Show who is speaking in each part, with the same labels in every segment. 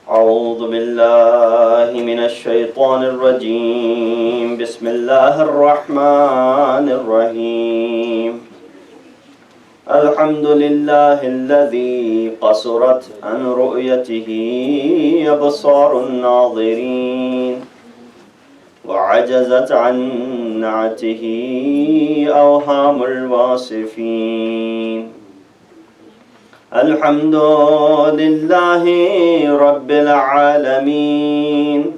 Speaker 1: أعوذ بالله من الشيطان الرجيم بسم الله الرحمن الرحيم الحمد لله الذي قصرت عن رؤيته أبصار الناظرين وعجزت عن نعته أوهام الواصفين الحمد لله رب العالمين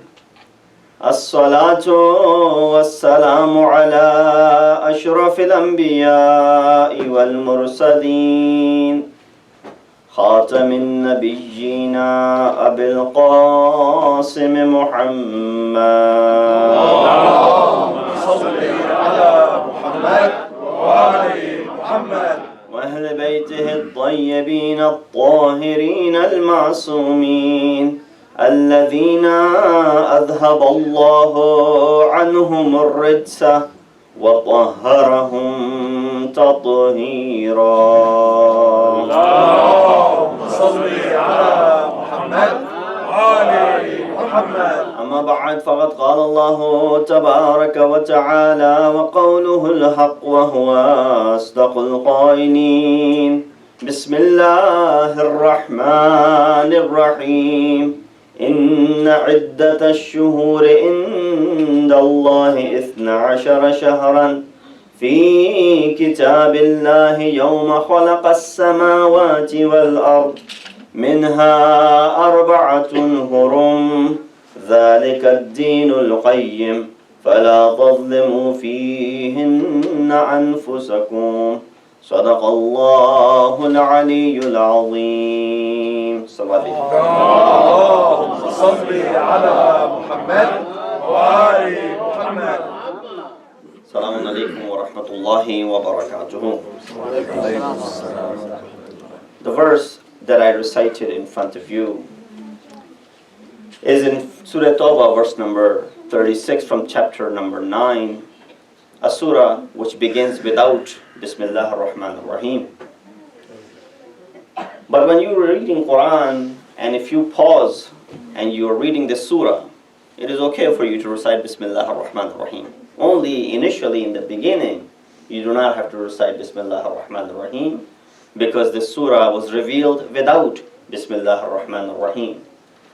Speaker 1: الصلاة والسلام على أشرف الأنبياء والمرسلين خاتم النبيين أبي القاسم محمد
Speaker 2: اللهم صل على محمد وآل محمد
Speaker 1: وأهل بيته الطيبين الطاهرين المعصومين الذين أذهب الله عنهم الرجس وطهرهم تطهيرا
Speaker 2: اللهم صل على محمد وآل محمد
Speaker 1: أما بعد فقد قال الله تبارك وتعالى وقوله الحق وهو أصدق القائلين بسم الله الرحمن الرحيم إن عدة الشهور عند الله 12 شهرا في كتاب الله يوم خلق السماوات والأرض منها 4 هرم ذلك الدين القيم فلا تظلموا فيهن أنفسكم صدق الله العلي العظيم
Speaker 2: اللهم صل على محمد وآل محمد
Speaker 1: السلام عليكم ورحمة الله وبركاته. The verse that I recited in front of you is in Surah Tawbah, verse number 36 from chapter number 9, a surah which begins without Bismillah ar-Rahman ar-Rahim. But when you are reading Quran, and if you pause and you are reading the surah, it is okay for you to recite Bismillah ar-Rahman ar-Rahim. Only initially in the beginning, you do not have to recite Bismillah ar-Rahman ar-Rahim, because the surah was revealed without Bismillah ar-Rahman ar-Rahim.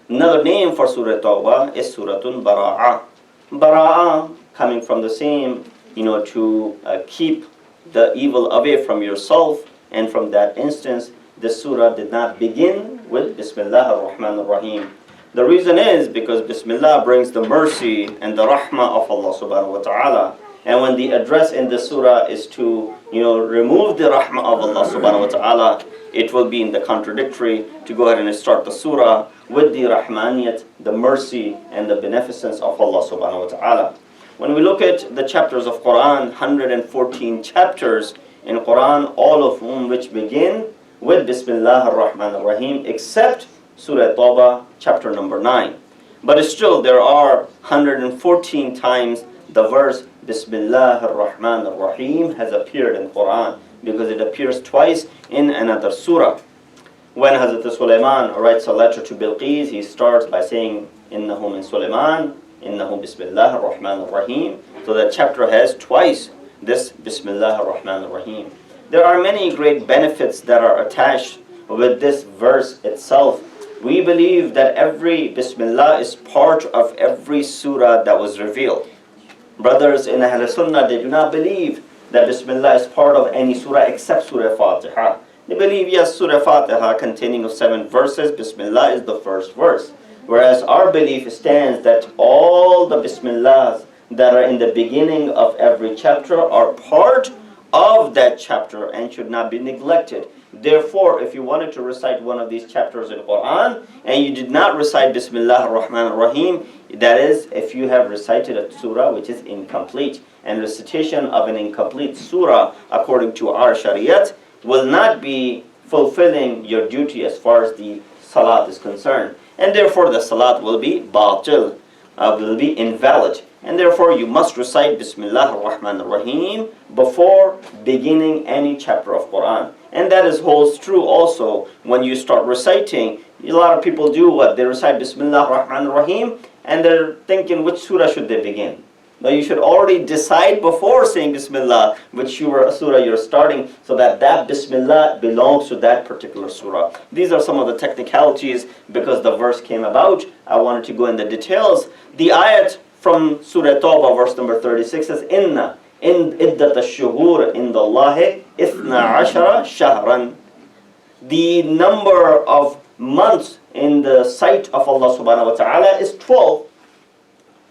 Speaker 1: Another name for Surah Tawbah is Suratul Bara'ah. Bara'ah coming from the same, to keep the evil away from yourself, and from that instance, the surah did not begin with Bismillah ar-Rahman ar-Rahim. The reason is because Bismillah brings the mercy and the rahmah of Allah subhanahu wa ta'ala. And when the address in the surah is to, remove the rahmah of Allah subhanahu wa ta'ala, it will be in the contradictory to go ahead and start the surah with the rahmaniyat, the mercy and the beneficence of Allah subhanahu wa ta'ala. When we look at the chapters of Quran, 114 chapters in Quran, all of whom which begin with Bismillah ar-Rahman ar-Rahim, except Surah Tawbah, chapter number 9. But still there are 114 times the verse Bismillah ar-Rahman ar-Rahim has appeared in Quran, because it appears twice in another surah. When Hazrat Sulaiman writes a letter to Bilqis, he starts by saying, Innahu min Sulaiman, Innahu Bismillah ar-Rahman ar-Rahim. So that chapter has twice this Bismillah ar-Rahman ar-Rahim. There are many great benefits that are attached with this verse itself. We believe that every Bismillah is part of every surah that was revealed. Brothers in Ahl-Sunnah, they do not believe that Bismillah is part of any surah except Surah Fatiha. They believe, yes, Surah Fatiha containing of 7 verses, Bismillah is the first verse. Whereas our belief stands that all the Bismillahs that are in the beginning of every chapter are part of that chapter and should not be neglected. Therefore, if you wanted to recite one of these chapters in Quran and you did not recite Bismillah ar-Rahman ar-Rahim, that is, if you have recited a surah which is incomplete. And recitation of an incomplete surah, according to our Shariat, will not be fulfilling your duty as far as the salat is concerned. And therefore the salat will be batil, will be invalid. And therefore you must recite Bismillah ar-Rahman ar-Rahim before beginning any chapter of Quran. And that is holds true also when you start reciting. A lot of people do what? They recite Bismillah ar-Rahman ar-Rahim and they're thinking which surah should they begin. Now you should already decide before saying Bismillah which surah you're starting, so that that Bismillah belongs to that particular surah. These are some of the technicalities because the verse came about. I wanted to go in the details. The ayat from Surah Tawbah verse number 36 says, Inna in iddat ash-shuhur inda Allahi ithna ashara shahran. The number of months in the sight of Allah subhanahu wa ta'ala is 12.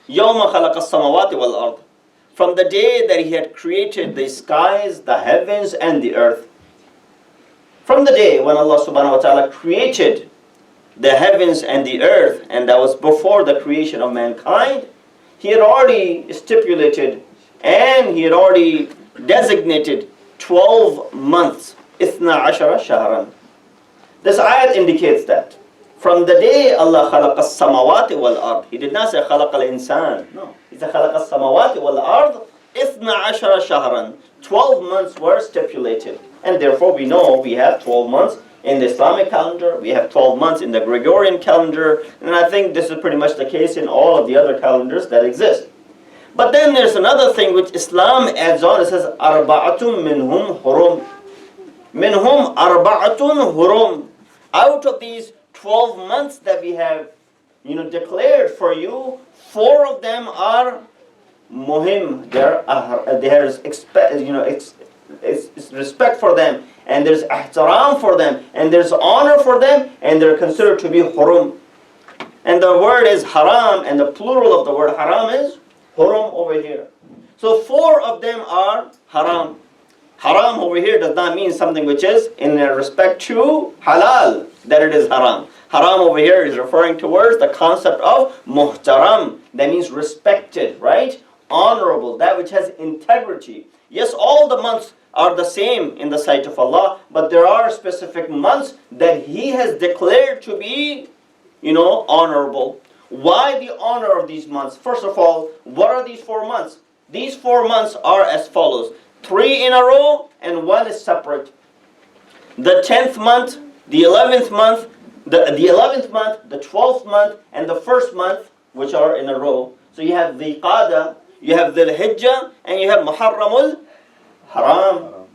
Speaker 1: Yawma khalaqa as-samawati wal ard. From the day that He had created the skies, the heavens and the earth. From the day when Allah subhanahu wa ta'ala created the heavens and the earth, and that was before the creation of mankind, He had already stipulated and He had already designated 12 months. Ithna ashara shahran. This ayat indicates that from the day Allah khalaqa as-samawati wal ard, He did not say khalaqa al-insan. No, He said khalaqa as-samawati wal ard ithna ashara shahran. 12 months were stipulated, and therefore we know we have 12 months in the Islamic calendar, we have 12 months in the Gregorian calendar, and I think this is pretty much the case in all of the other calendars that exist. But then there's another thing which Islam adds on. It says arba'atun minhum hurum. Minhum arba'atun hurum. Out of these 12 months that we have, declared for you, 4 of them are muhim. There is respect for them, and there's ihtaram for them, and there's honor for them, and they're considered to be hurum. And the word is haram, and the plural of the word haram is hurum over here. So 4 of them are haram. Haram over here does not mean something which is in respect to halal, that it is haram. Haram over here is referring towards the concept of muhtaram. That means respected, right? Honorable, that which has integrity. Yes, all the months are the same in the sight of Allah, but there are specific months that He has declared to be, honorable. Why the honor of these months? First of all, what are these 4 months? These 4 months are as follows. 3 in a row and 1 is separate. The 10th month, the 11th month, the 11th month, the 12th month, and the 1st month, which are in a row. So you have the Qada, you have the Hijjah, and you have Muharramul Haram.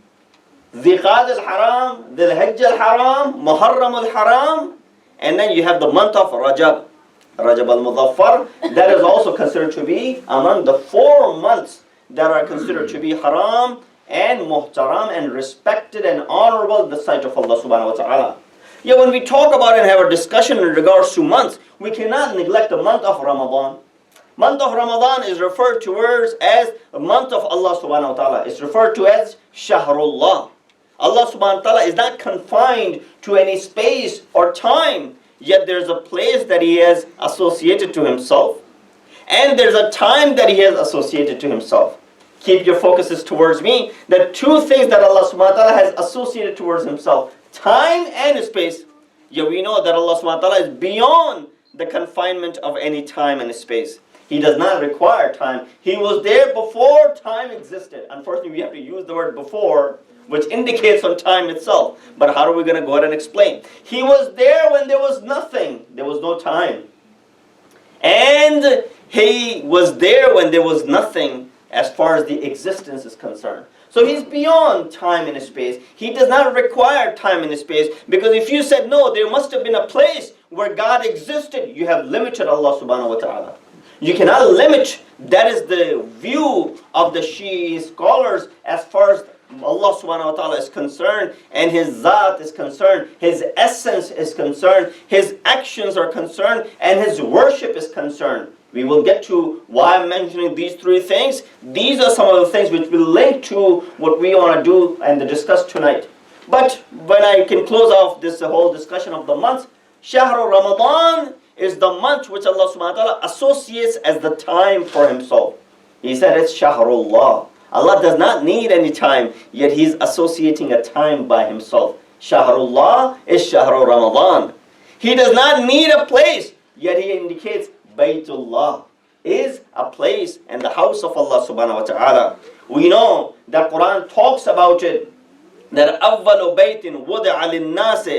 Speaker 1: The Qada al-Haram, the Hijjah al-Haram, Muharramul Haram, and then you have the month of Rajab. Rajab al-Muzaffar. That is also considered to be among the 4 months that are considered to be haram and muhtaram and respected and honorable in the sight of Allah subhanahu wa ta'ala. Yeah, when we talk about and have a discussion in regards to months, we cannot neglect the month of Ramadan. Month of Ramadan is referred to as the month of Allah subhanahu wa ta'ala. It's referred to as Shahrullah. Allah subhanahu wa ta'ala is not confined to any space or time, yet there's a place that He has associated to Himself, and there's a time that He has associated to Himself. Keep your focuses towards me. The 2 things that Allah subhanahu wa ta'ala has associated towards Himself, time and space. Yeah, we know that Allah subhanahu wa ta'ala is beyond the confinement of any time and space. He does not require time. He was there before time existed. Unfortunately, we have to use the word before, which indicates on time itself. But how are we going to go ahead and explain? He was there when there was nothing. There was no time. And He was there when there was nothing as far as the existence is concerned. So He's beyond time and space. He does not require time and space, because if you said, no, there must have been a place where God existed, you have limited Allah subhanahu wa ta'ala. You cannot limit. That is the view of the Shia scholars as far as Allah subhanahu wa ta'ala is concerned, and His Zat is concerned, His essence is concerned, His actions are concerned, and His worship is concerned. We will get to why I'm mentioning these 3 things. These are some of the things which will link to what we want to do and discuss tonight. But when I can close off this whole discussion of the months, Shahru Ramadan is the month which Allah subhanahu wa ta'ala associates as the time for Himself. He said it's Shahrullah. Allah does not need any time, yet He's associating a time by Himself. Shahrullah is Shahru Ramadan. He does not need a place, yet He indicates Baytullah is a place and the house of Allah subhanahu wa ta'ala. We know that Quran talks about it that أول بيت وضع للناس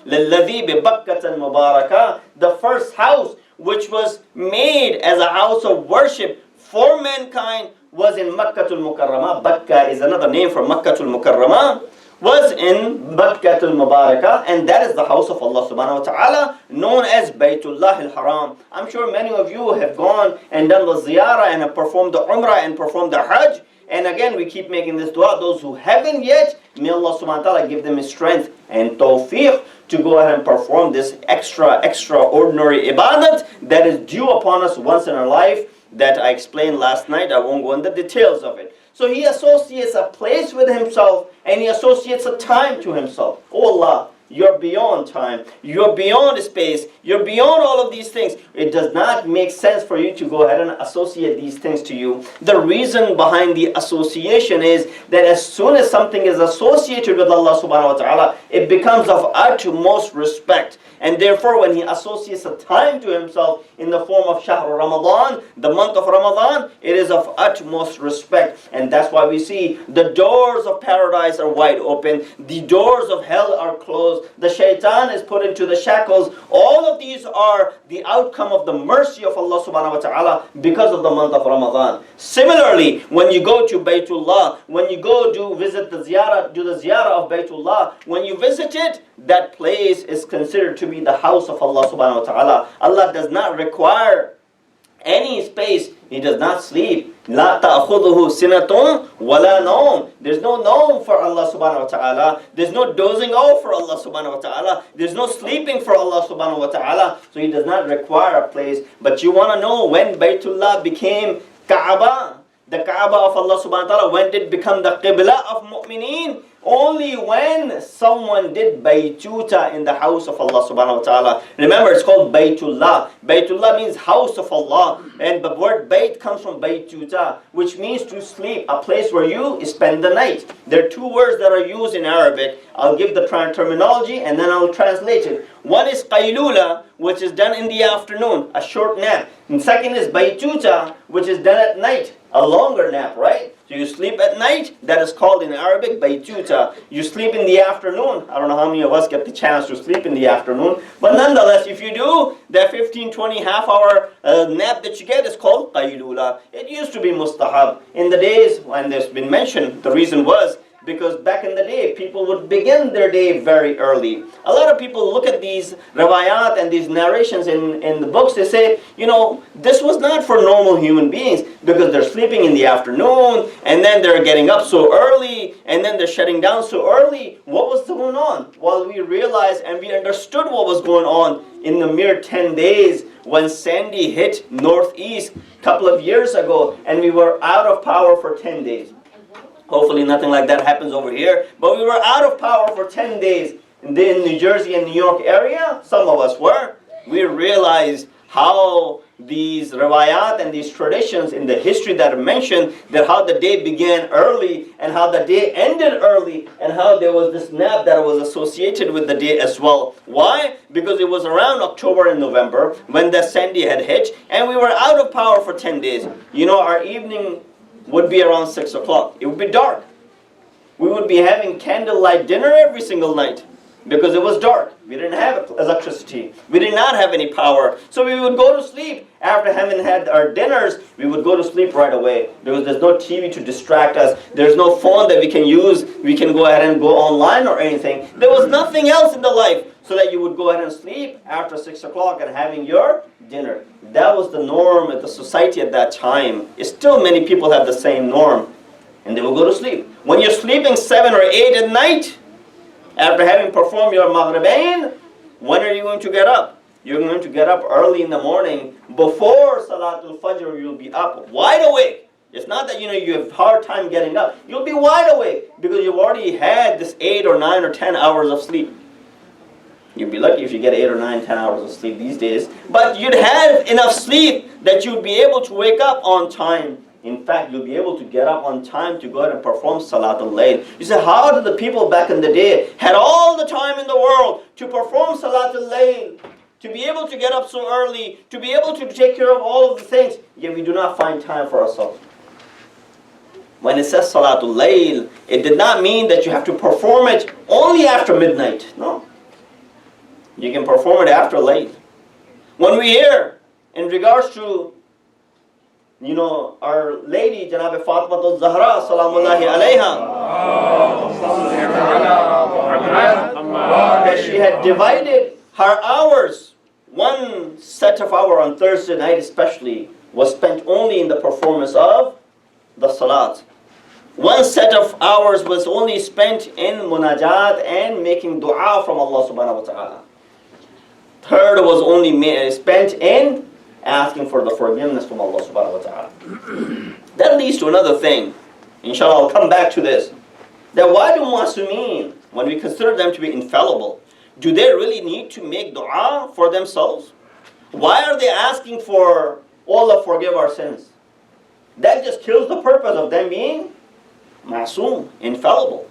Speaker 1: للذي ببكة المباركة, the first house which was made as a house of worship for mankind was in Makkatul Mukarramah. Bakka is another name for Makkatul Mukarramah, was in Bakkatul Mubarakah, and that is the house of Allah subhanahu wa ta'ala, known as Baytullah al-Haram. I'm sure many of you have gone and done the ziyarah and have performed the umrah and performed the hajj. And again, we keep making this dua. Those who haven't yet, may Allah subhanahu wa ta'ala give them strength and tawfiq to go ahead and perform this extraordinary ibadat that is due upon us once in our life, that I explained last night. I won't go into the details of it. So he associates a place with himself, and he associates a time to himself. Oh Allah, you're beyond time, you're beyond space, you're beyond all of these things. It does not make sense for you to go ahead and associate these things to you. The reason behind the association is that as soon as something is associated with Allah subhanahu wa ta'ala, it becomes of utmost respect. And therefore, when he associates a time to himself in the form of Shahr Ramadan, the month of Ramadan, it is of utmost respect. And that's why we see the doors of paradise are wide open, the doors of hell are closed, the shaitan is put into the shackles. All of these are the outcome of the mercy of Allah subhanahu wa ta'ala because of the month of Ramadan. Similarly, when you go to Baytullah, when you go do the ziyarah of Baytullah, when you visit it, that place is considered to be the house of Allah subhanahu wa ta'ala. Allah does not require any space. He does not sleep. لا تأخذه سنة ولا نوم. There's no nawm for Allah subhanahu wa ta'ala. There's no dozing off for Allah subhanahu wa ta'ala. There's no sleeping for Allah subhanahu wa ta'ala. So he does not require a place. But you want to know when Baytullah became Kaaba, the Kaaba of Allah subhanahu wa ta'ala, when did it become the Qibla of mu'mineen? Only when someone did baytuta in the house of Allah subhanahu wa ta'ala. Remember, it's called Baytullah. Baytullah means house of Allah. And the word bayt comes from baytuta, which means to sleep, a place where you spend the night. There are two words that are used in Arabic. I'll give the terminology and then I'll translate it. One is qaylula, which is done in the afternoon, a short nap. And second is baytuta, which is done at night, a longer nap, right? So you sleep at night, that is called in Arabic baytuta. You sleep in the afternoon. I don't know how many of us get the chance to sleep in the afternoon. But nonetheless, if you do, that 15, 20, half-hour nap that you get is called qaylula. It used to be mustahab. In the days when there's been mentioned, the reason was because back in the day, people would begin their day very early. A lot of people look at these rawayat and these narrations in the books, they say, you know, this was not for normal human beings because they're sleeping in the afternoon and then they're getting up so early and then they're shutting down so early. What was going on? Well, we realized and we understood what was going on in the mere 10 days when Sandy hit Northeast a couple of years ago and we were out of power for 10 days. Hopefully nothing like that happens over here. But we were out of power for 10 days in New Jersey and New York area. Some of us were. We realized how these riwayat and these traditions in the history that are mentioned, that how the day began early and how the day ended early and how there was this nap that was associated with the day as well. Why? Because it was around October and November when the Sandy had hit and we were out of power for 10 days. You know, our evening would be around 6 o'clock. It would be dark. We would be having candlelight dinner every single night because it was dark. We didn't have electricity. We did not have any power. So we would go to sleep. After having had our dinners, we would go to sleep right away because there's no TV to distract us. There's no phone that we can use. We can go ahead and go online or anything. There was nothing else in the life so that you would go ahead and sleep after 6 o'clock and having your dinner. That was the norm at the society at that time. Still many people have the same norm. And they will go to sleep. When you're sleeping 7 or 8 at night, after having performed your Maghribain, when are you going to get up? You're going to get up early in the morning. Before Salatul Fajr, you'll be up wide awake. It's not that you have a hard time getting up. You'll be wide awake because you've already had this 8 or 9 or 10 hours of sleep. You'd be lucky if you get 8 or 9, 10 hours of sleep these days. But you'd have enough sleep that you'd be able to wake up on time. In fact, you'll be able to get up on time to go ahead and perform Salatul Layl. You say, how did the people back in the day had all the time in the world to perform Salatul Layl, to be able to get up so early, to be able to take care of all of the things, yet we do not find time for ourselves? When it says Salatul Layl, it did not mean that you have to perform it only after midnight. No. You can perform it after Layl. When we hear in regards to, our lady, Janab Fatmatul Zahra, Salamullahi alayha, that she had divided her hours. One set of hour on Thursday night especially was spent only in the performance of the Salat. One set of hours was only spent in munajat and making dua from Allah subhanahu wa ta'ala. Third was only spent in asking for the forgiveness from Allah subhanahu wa ta'ala. That leads to another thing. Inshallah, I'll come back to this. That why do Mu'asumeen, when we consider them to be infallible, do they really need to make dua for themselves? Why are they asking for Allah forgive our sins? That just kills the purpose of them being ma'soom, infallible.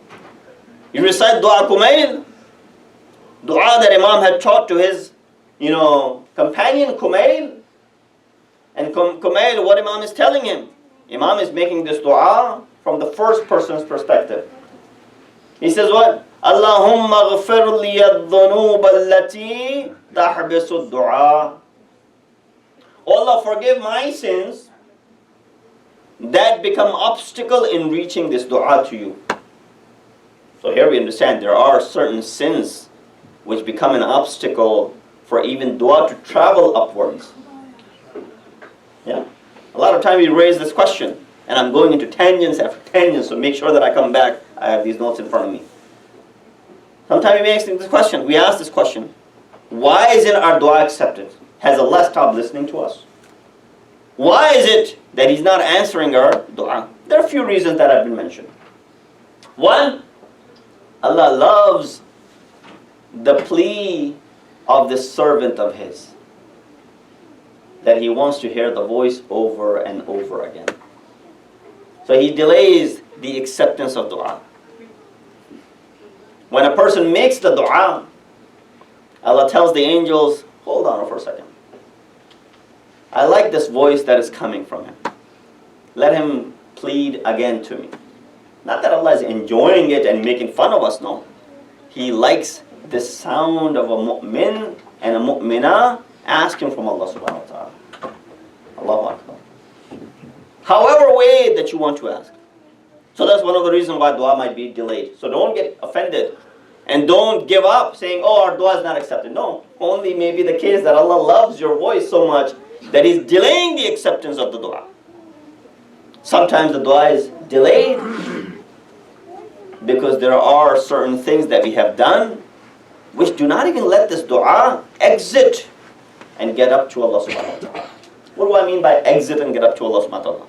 Speaker 1: You recite Dua Kumail, dua that Imam had taught to his, companion Kumail. And Kumail, what Imam is telling him? Imam is making this dua from the first person's perspective. He says what? Allahumma ghafir li ad-dhunub allati tahbisu ad-du'a. Allah forgive my sins that become obstacle in reaching this dua to you. So here we understand there are certain sins which become an obstacle for even dua to travel upwards. Yeah? A lot of time we raise this question, and I'm going into tangents after tangents, so make sure that I come back. I have these notes in front of me. Sometimes we ask this question, why isn't our dua accepted? Has Allah stopped listening to us? Why is it that He's not answering our dua? There are a few reasons that have been mentioned. One, Allah loves the plea of this servant of His, that He wants to hear the voice over and over again. So He delays the acceptance of dua. When a person makes the dua, Allah tells the angels, hold on for a second. I like this voice that is coming from him. Let him plead again to me. Not that Allah is enjoying it and making fun of us, no. He likes the sound of a mu'min and a mu'minah asking from Allah subhanahu wa ta'ala. Allahu Akbar. However way that you want to ask. So that's one of the reasons why dua might be delayed. So don't get offended and don't give up saying, oh, our dua is not accepted. No, only maybe the case that Allah loves your voice so much that He's delaying the acceptance of the dua. Sometimes the dua is delayed because there are certain things that we have done which do not even let this dua exit and get up to Allah subhanahu wa ta'ala. What do I mean by exit and get up to Allah subhanahu wa ta'ala?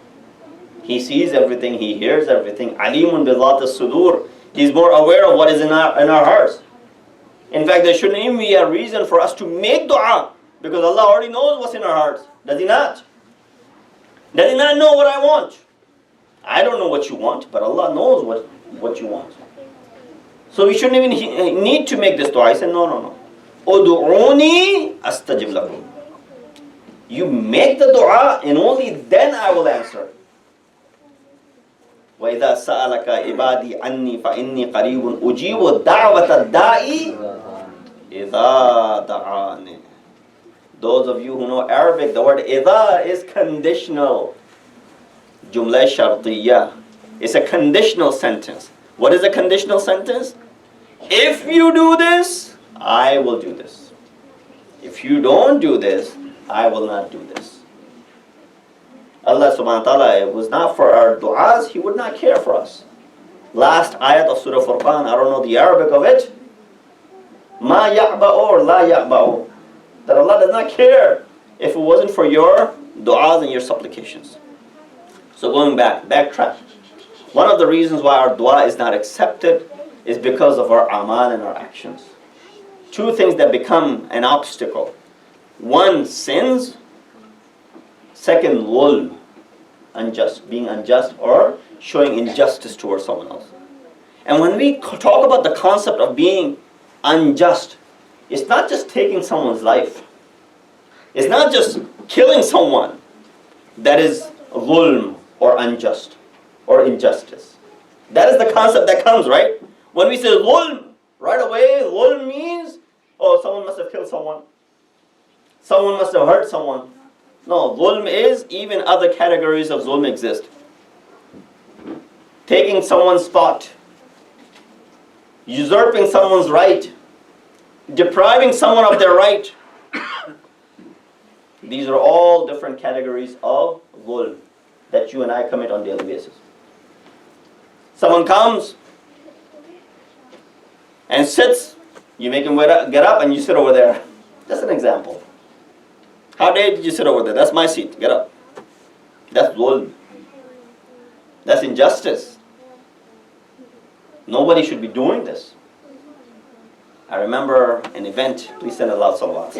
Speaker 1: He sees everything, He hears everything. Alimun bi dhat as-sudur. He's more aware of what is in our hearts. In fact, there shouldn't even be a reason for us to make dua, because Allah already knows what's in our hearts. Does He not? Does He not know what I want? I don't know what you want, but Allah knows what you want. So we shouldn't even need to make this dua. I said, no. Udu'uni astajib lakum. You make the dua and only then I will answer. وَإِذَا سَأَلَكَ عِبَادِي عَنِّي فَإِنِّي قَرِيبٌ أُجِيبُ دَعْوَةَ الدَّاعِ إِذَا دَعَانِ. Those of you who know Arabic, the word إِذَا is conditional. Jumla shartiyya. It's a conditional sentence. What is a conditional sentence? If you do this, I will do this. If you don't do this, I will not do this. Allah subhanahu wa ta'ala, it was not for our du'as, He would not care for us. Last ayat of Surah Furqan, I don't know the Arabic of it. Ma ya'ba'u or la ya'ba'u. That Allah does not care if it wasn't for your du'as and your supplications. So going backtrack. One of the reasons why our dua is not accepted is because of our amal and our actions. Two things that become an obstacle. One, sins. Second, zulm, being unjust or showing injustice towards someone else. And when we talk about the concept of being unjust, it's not just taking someone's life. It's not just killing someone that is zulm or unjust. or injustice. That is the concept that comes, right? When we say zulm, right away, zulm means, oh, someone must have killed someone. Someone must have hurt someone. No, zulm is, even other categories of zulm exist. Taking someone's spot, usurping someone's right, depriving someone of their right. These are all different categories of zulm that you and I commit on a daily basis. Someone comes and sits, you make him get up and you sit over there. Just an example. How dare you sit over there? That's my seat. Get up. That's zulm. That's injustice. Nobody should be doing this. I remember an event. Please send a loud salawat.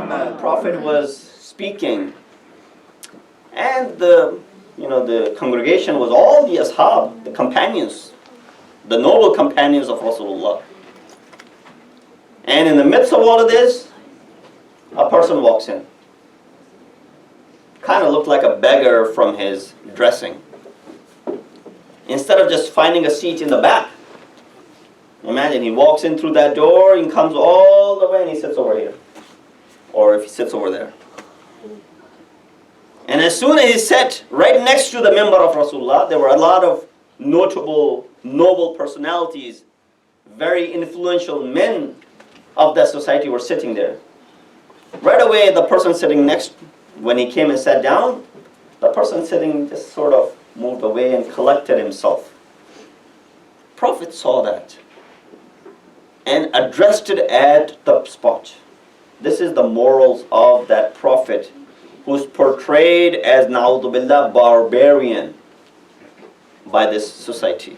Speaker 1: The Prophet was speaking, and the congregation was all the ashab, the companions, the noble companions of Rasulullah. And in the midst of all of this, a person walks in. Kind of looked like a beggar from his dressing. Instead of just finding a seat in the back, imagine he walks in through that door and comes all the way and he sits over here. Or if he sits over there. And as soon as he sat right next to the member of Rasulullah, there were a lot of notable, noble personalities, very influential men of that society were sitting there. Right away, the person sitting next, when he came and sat down, the person sitting just sort of moved away and collected himself. Prophet saw that and addressed it at the spot. This is the morals of that prophet who's portrayed as, na'udhu billah, barbarian by this society.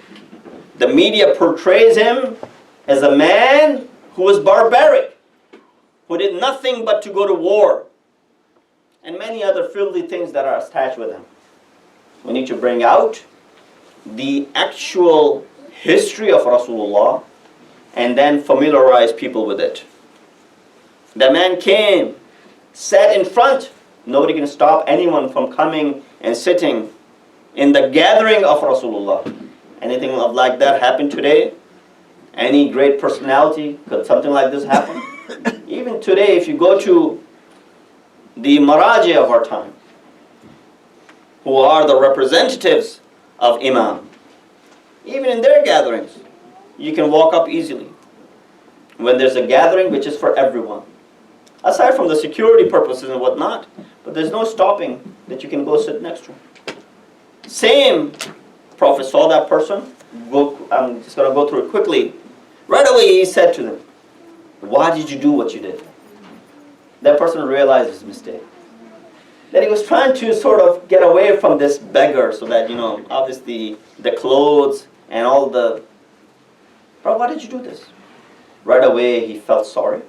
Speaker 1: The media portrays him as a man who was barbaric, who did nothing but to go to war, and many other filthy things that are attached with him. We need to bring out the actual history of Rasulullah and then familiarize people with it. The man came, sat in front. Nobody can stop anyone from coming and sitting in the gathering of Rasulullah. Anything like that happen today? Any great personality, could something like this happen? Even today, if you go to the Maraji of our time, who are the representatives of Imam, even in their gatherings, you can walk up easily. When there's a gathering which is for everyone, aside from the security purposes and whatnot, but there's no stopping that you can go sit next to. Same, Prophet saw that person. I'm just going to go through it quickly. Right away he said to them, why did you do what you did? That person realized his mistake. That he was trying to sort of get away from this beggar so that, obviously the clothes and all the... Bro, why did you do this? Right away he felt sorry.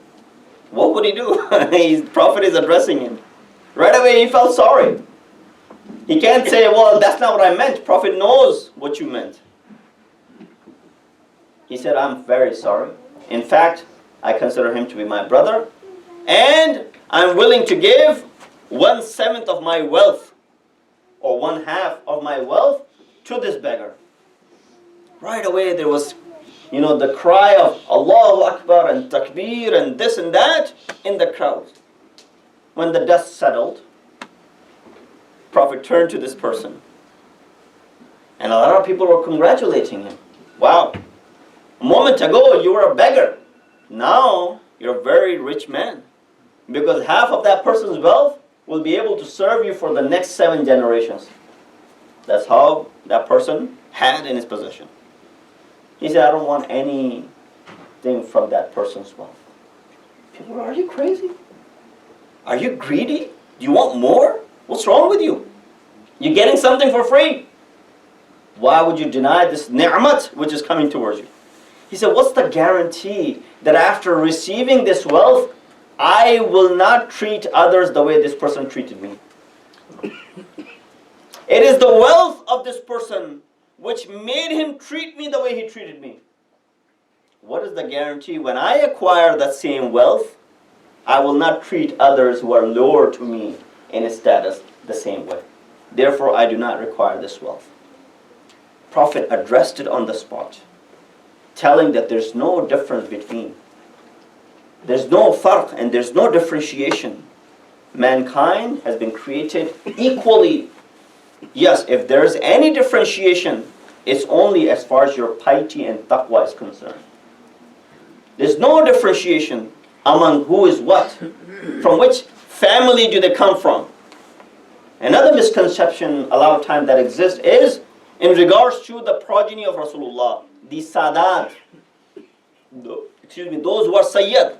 Speaker 1: What would he do? His Prophet is addressing him. Right away he felt sorry. He can't say, well, that's not what I meant. Prophet knows what you meant. He said, I'm very sorry. In fact, I consider him to be my brother. And I'm willing to give 1/7 of my wealth or 1/2 of my wealth to this beggar. Right away there was, the cry of Allahu Akbar and Takbir and this and that in the crowd. When the dust settled, Prophet turned to this person. And a lot of people were congratulating him. Wow, a moment ago you were a beggar. Now you're a very rich man. Because half of that person's wealth will be able to serve you for the next 7 generations. That's how that person had in his possession. He said, I don't want anything from that person's wealth. People are you crazy? Are you greedy? Do you want more? What's wrong with you? You're getting something for free. Why would you deny this ni'mat which is coming towards you? He said, what's the guarantee that after receiving this wealth, I will not treat others the way this person treated me? It is the wealth of this person which made him treat me the way he treated me. What is the guarantee when I acquire that same wealth I will not treat others who are lower to me in status the same way. Therefore, I do not require this wealth. Prophet addressed it on the spot, telling that there's no difference between. There's no farq and there's no differentiation. Mankind has been created equally. Yes, if there's any differentiation, it's only as far as your piety and taqwa is concerned. There's no differentiation among who is what. From which family do they come from? Another misconception a lot of time that exists is in regards to the progeny of Rasulullah, the Sadat, those who are Sayyid.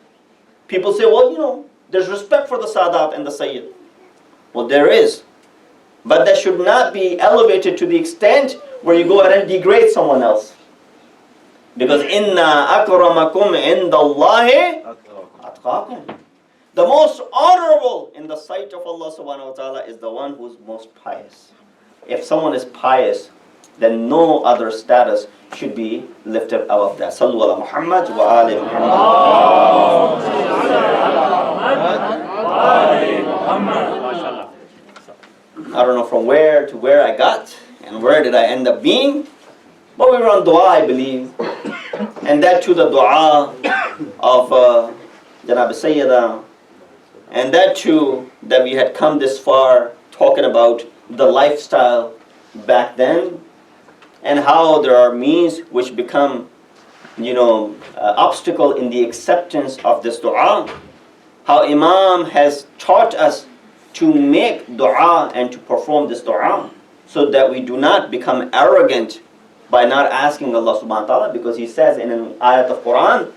Speaker 1: People say, well, there's respect for the Sadat and the Sayyid. Well, there is. But that should not be elevated to the extent where you go ahead and degrade someone else. Because inna akramakum indallahi atqakum. The most honorable in the sight of Allah subhanahu wa ta'ala is the one who is most pious. If someone is pious, then no other status should be lifted above that. Sallu ala Muhammad wa ali Muhammad. I don't know from where to where I got and where did I end up being, but we were on dua, I believe, and that too the dua of Janab Sayyida, and that too that we had come this far talking about the lifestyle back then and how there are means which become obstacle in the acceptance of this dua. How Imam has taught us to make dua and to perform this dua so that we do not become arrogant by not asking Allah subhanahu wa ta'ala, because he says in an ayat of Quran,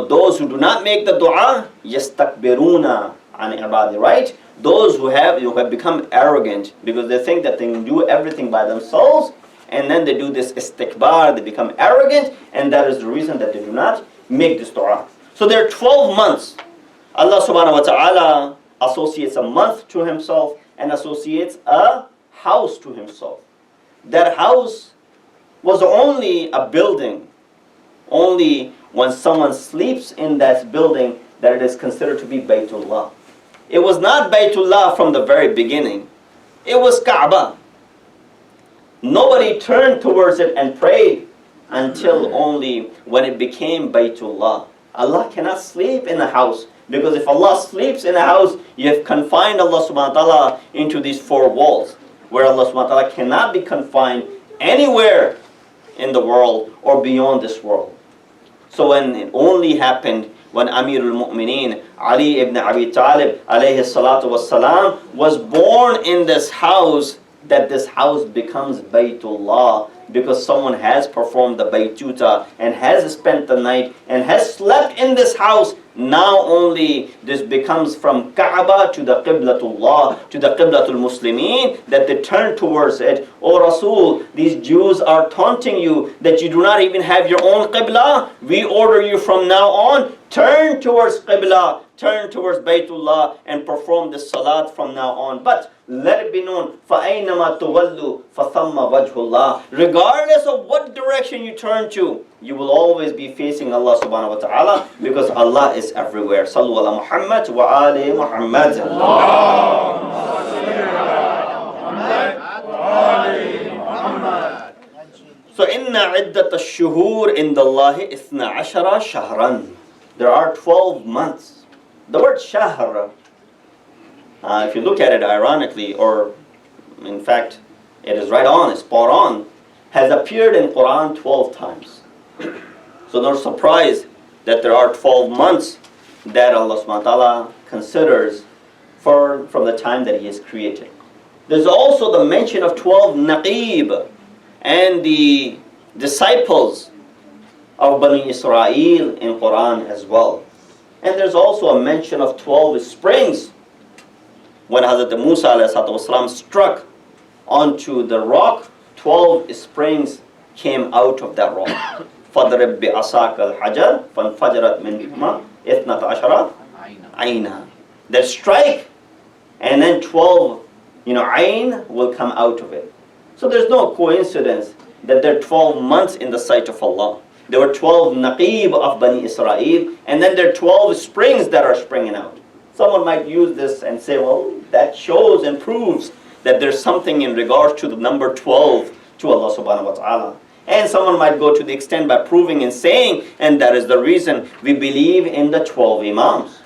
Speaker 1: those who do not make the dua, yastakbiruna an ibadi, right? Those who have become arrogant because they think that they can do everything by themselves, and then they do this istikbar, they become arrogant, and that is the reason that they do not make this dua. So there are 12 months. Allah subhanahu wa ta'ala associates a month to himself and associates a house to himself. That house was only a building. Only when someone sleeps in that building that it is considered to be Baytullah. It was not Baytullah from the very beginning. It was Kaaba. Nobody turned towards it and prayed until only when it became Baytullah. Allah cannot sleep in a house, because if Allah sleeps in a house, you have confined Allah subhanahu wa ta'ala into these four walls, where Allah subhanahu wa ta'ala cannot be confined anywhere in the world or beyond this world. So when it only happened when Amirul Mu'mineen Ali ibn Abi Talib alayhi salatu wassalam was born in this house, that this house becomes Baytullah, because someone has performed the Baytuta and has spent the night and has slept in this house. Now only this becomes from Kaaba to the Qiblatullah, to the Qiblatul Muslimin, that they turn towards it. O Rasul, these Jews are taunting you that you do not even have your own Qibla. We order you from now on, turn towards Qibla, turn towards Baytullah and perform this salat from now on. But let it be known, فَأَيْنَمَا تُوَلُّوا فَثَمَّ وَجْهُ اللَّهِ. Regardless of what direction you turn to, you will always be facing Allah subhanahu wa ta'ala, because Allah is everywhere. Sallu ala Muhammad wa ali Muhammad. So inna iddat ash-shuhur inda Allahi ithna ashara shahran. There are 12 months. The word shahr, if you look at it ironically, or in fact it is right on, it's spot on, has appeared in Quran 12 times. So no surprise that there are 12 months that Allah subhanahu wa ta'ala considers from the time that He has created. There's also the mention of 12 naqib and the disciples of Bani Israel in Quran as well. And there's also a mention of 12 springs when Hazrat Musa ﷺ struck onto the rock. 12 springs came out of that rock. فَضْرِبْ بِعَصَاكَ الْحَجَرِ فَانْفَجَرَتْ مِنْهُمَا اثْنَةَ عَشَرَ عَيْنًا. That strike, and then 12 ayn will come out of it. So there's no coincidence that there are 12 months in the sight of Allah. There were 12 naqib of Bani Israel, and then there are 12 springs that are springing out. Someone might use this and say, well, that shows and proves that there's something in regards to the number 12 to Allah subhanahu wa ta'ala. And someone might go to the extent by proving and saying, and that is the reason we believe in the 12 imams.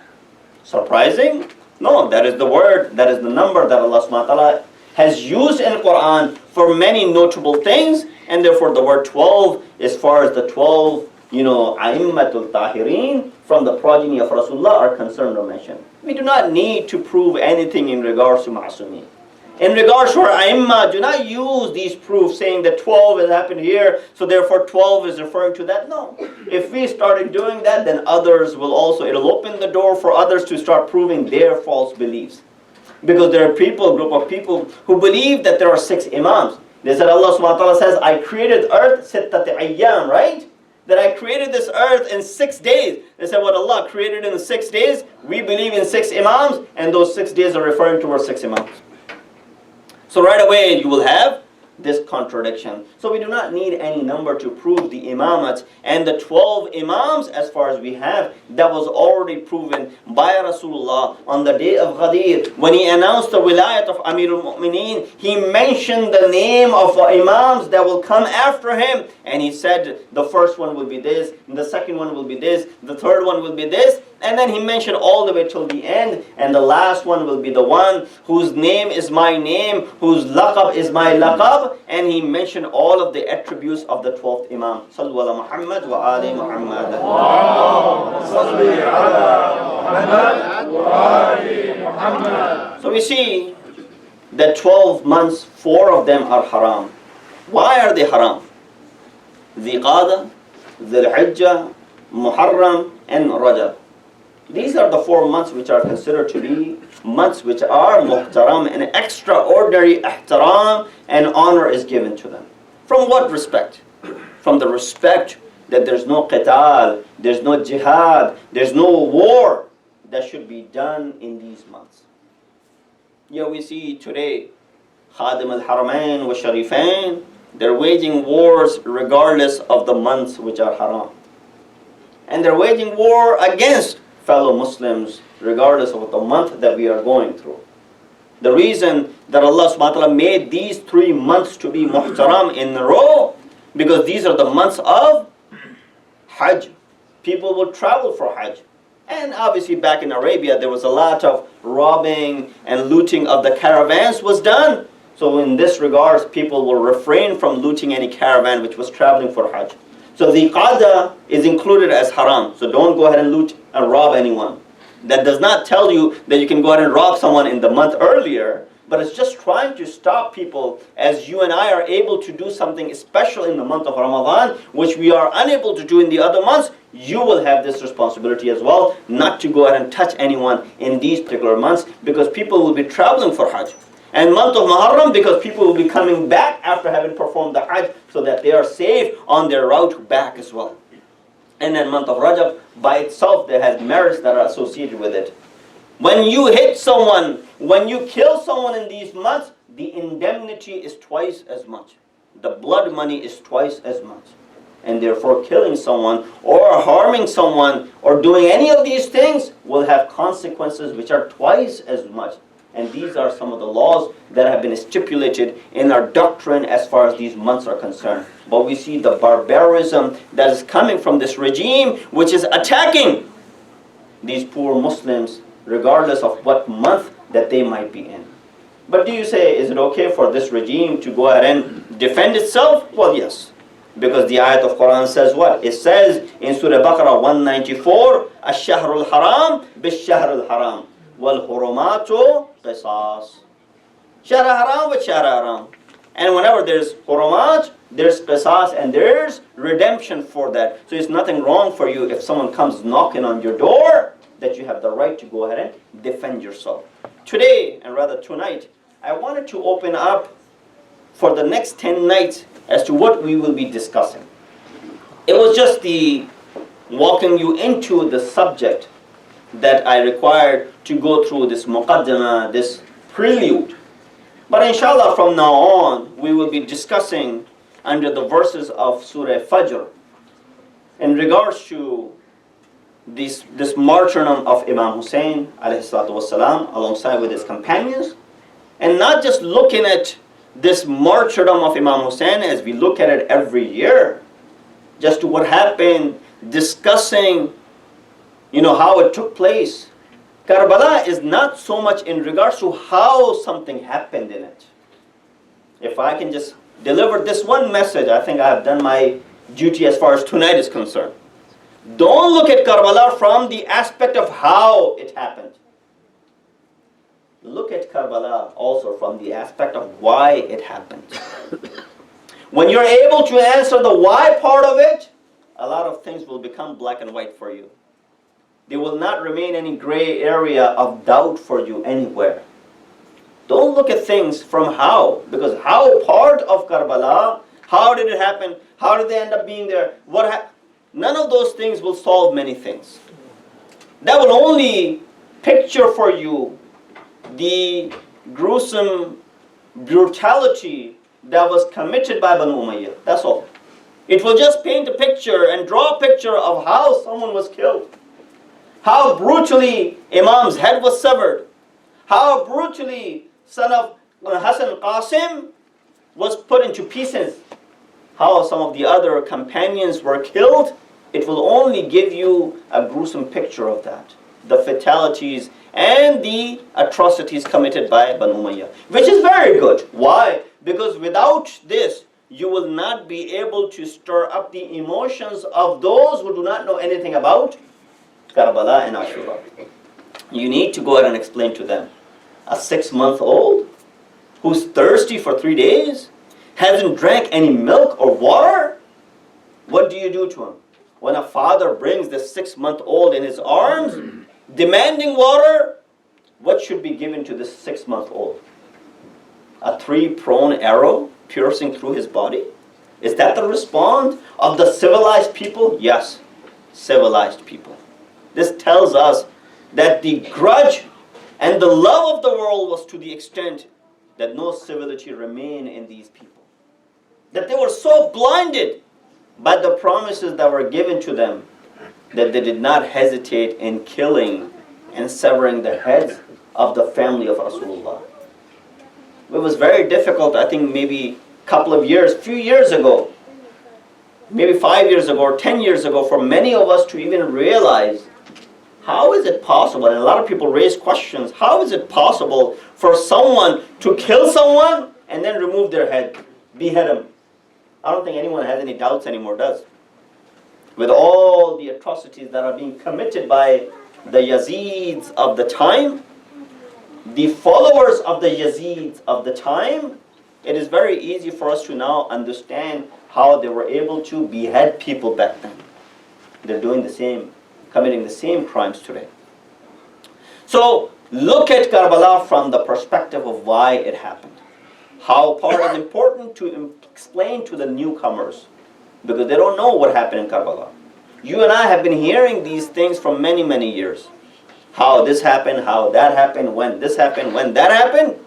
Speaker 1: Surprising? No, that is the word, that is the number that Allah subhanahu wa ta'ala has used in Quran for many notable things, and therefore the word 12, as far as the 12, A'immatul Tahirin from the progeny of Rasulullah are concerned or mentioned. We do not need to prove anything in regards to Ma'asumi. In regards to our A'immah, do not use these proofs saying that 12 has happened here, so therefore 12 is referring to that. No. If we started doing that, then others will also, it'll open the door for others to start proving their false beliefs. Because there are people, a group of people who believe that there are 6 imams. They said, Allah subhanahu wa ta'ala says, I created earth sittati ayyam, right? That I created this earth in 6 days. They said, what Allah created in 6 days, we believe in 6 imams, and those 6 days are referring to our 6 imams. So right away you will have this contradiction. So we do not need any number to prove the imamat. And the 12 imams, as far as we have, that was already proven by Rasulullah on the day of Ghadir. When he announced the wilayat of Amirul Mu'mineen, he mentioned the name of imams that will come after him. And he said, the first one will be this, the second one will be this, the third one will be this. And then he mentioned all the way till the end. And the last one will be the one whose name is my name, whose laqab is my laqab. And he mentioned all of the attributes of the 12th Imam. Sallu ala Muhammad wa ali Muhammad. So we see that 12 months, 4 of them are haram. Why are they haram? Dhul Qa'dah, Dhul Hijjah, Muharram, and Rajab. These are the 4 months which are considered to be months which are muhtaram, and extraordinary ihtaram and honor is given to them. From what respect? From the respect that there's no qital, there's no jihad, there's no war that should be done in these months. Yeah, we see today, Khadim al-Haramain wa Sharifain, they're waging wars regardless of the months which are haram. And they're waging war against fellow Muslims regardless of the month that we are going through. The reason that Allah subhanahu wa ta'ala made these 3 months to be muhtaram in a row, because these are the months of Hajj. People will travel for Hajj. And obviously back in Arabia there was a lot of robbing and looting of the caravans was done. So in this regards, people will refrain from looting any caravan which was traveling for Hajj. So the qada is included as haram. So don't go ahead and loot and rob anyone. That does not tell you that you can go ahead and rob someone in the month earlier, but it's just trying to stop people, as you and I are able to do something special in the month of Ramadan, which we are unable to do in the other months. You will have this responsibility as well, not to go ahead and touch anyone in these particular months, because people will be traveling for Hajj. And month of Muharram, because people will be coming back after having performed the Hajj, so that they are safe on their route back as well. And then month of Rajab, by itself, there has merits that are associated with it. When you hit someone, when you kill someone in these months, the indemnity is twice as much. The blood money is twice as much. And therefore killing someone or harming someone or doing any of these things will have consequences which are twice as much. And these are some of the laws that have been stipulated in our doctrine as far as these months are concerned. But we see the barbarism that is coming from this regime which is attacking these poor Muslims regardless of what month that they might be in. But do you say, is it okay for this regime to go ahead and defend itself? Well, yes. Because the ayat of Quran says what? It says in Surah Baqarah 194, Ash-Shahrul Haram Bish-Shahrul Haram Wal Hurumatu Qisas. Shahr Haram with Shahr Haram. And whenever there's Hurumat, there's Qisas, and there's redemption for that. So it's nothing wrong for you if someone comes knocking on your door, that you have the right to go ahead and defend yourself. Today, and rather tonight, I wanted to open up for the next 10 nights as to what we will be discussing. It was just the walking you into the subject that I required to go through this muqaddimah, this prelude. But inshallah from now on, we will be discussing under the verses of Surah Fajr. in regards to this martyrdom of Imam Hussein alayhi salatu wasalam, alongside with his companions, and not just looking at this martyrdom of Imam Hussein as we look at it every year, just to what happened, discussing, how it took place. Karbala is not so much in regards to how something happened in it. If I can just deliver this one message, I think I have done my duty as far as tonight is concerned. Don't look at Karbala from the aspect of how it happened. Look at Karbala also from the aspect of why it happened. When you're able to answer the why part of it, a lot of things will become black and white for you. There will not remain any gray area of doubt for you anywhere. Don't look at things from how, because how part of Karbala, how did it happen, how did they end up being there, none of those things will solve many things. That will only picture for you the gruesome brutality that was committed by Banu Umayyah. That's all. It will just paint a picture and draw a picture of how someone was killed. How brutally Imam's head was severed. How brutally son of Hassan Qasim was put into pieces. How some of the other companions were killed. It will only give you a gruesome picture of that. The fatalities and the atrocities committed by Banu Umayyah. Which is very good. Why? Because without this, you will not be able to stir up the emotions of those who do not know anything about Karbala and Ashura. You need to go ahead and explain to them. A 6-month-old who's thirsty for 3 days, hasn't drank any milk or water, what do you do to him? When a father brings the 6-month-old in his arms, demanding water, what should be given to this 6-month-old? A 3-pronged arrow piercing through his body? Is that the response of the civilized people? Yes, civilized people. This tells us that the grudge and the love of the world was to the extent that no civility remained in these people. That they were so blinded by the promises that were given to them that they did not hesitate in killing and severing the heads of the family of Rasulullah. It was very difficult, I think maybe few years ago, maybe 5 years ago or 10 years ago, for many of us to even realize, how is it possible, and a lot of people raise questions, how is it possible for someone to kill someone and then remove their head, behead him? I don't think anyone has any doubts anymore, does? With all the atrocities that are being committed by the Yazids of the time, the followers of the Yazids of the time, it is very easy for us to now understand how they were able to behead people back then. They're doing the same, committing the same crimes today. So look at Karbala from the perspective of why it happened. How part is important to explain to the newcomers, because they don't know what happened in Karbala. You and I have been hearing these things for many, many years. How this happened, how that happened, when this happened, when that happened,